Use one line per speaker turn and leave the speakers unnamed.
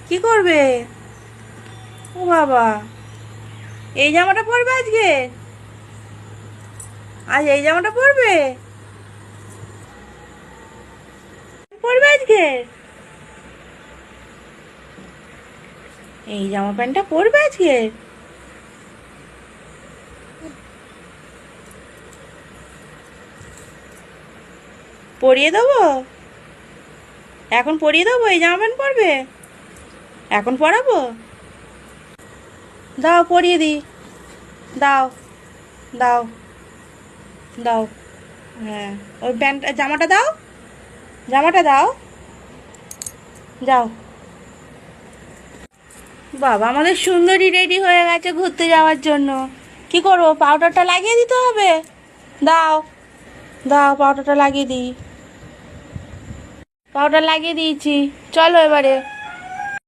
কি করবে? ও বাবা, এই জামাটা পরবে আজকে? আজ এই জামাটা পরবে? পরবে আজকে? এই জামা প্যান্টটা পরবে আজকে? পরিয়ে দেবো? এখন পরিয়ে দেবো? এই জামা প্যান্ট পরবে? এখন পরাবো? দাও পরিয়ে দিই। দাও, দাও, দাও। হ্যাঁ, ওই প্যান্ট জামাটা দাও, জামাটা দাও। যাও। বাবা, আমাদের সুন্দরী রেডি হয়ে গেছে ঘুরতে যাওয়ার জন্য। কি করবো, পাউডারটা লাগিয়ে দিতে হবে? দাও, দাও পাউডারটা লাগিয়ে দিই। পাউডার লাগিয়ে দিয়েছি, চলো এবারে।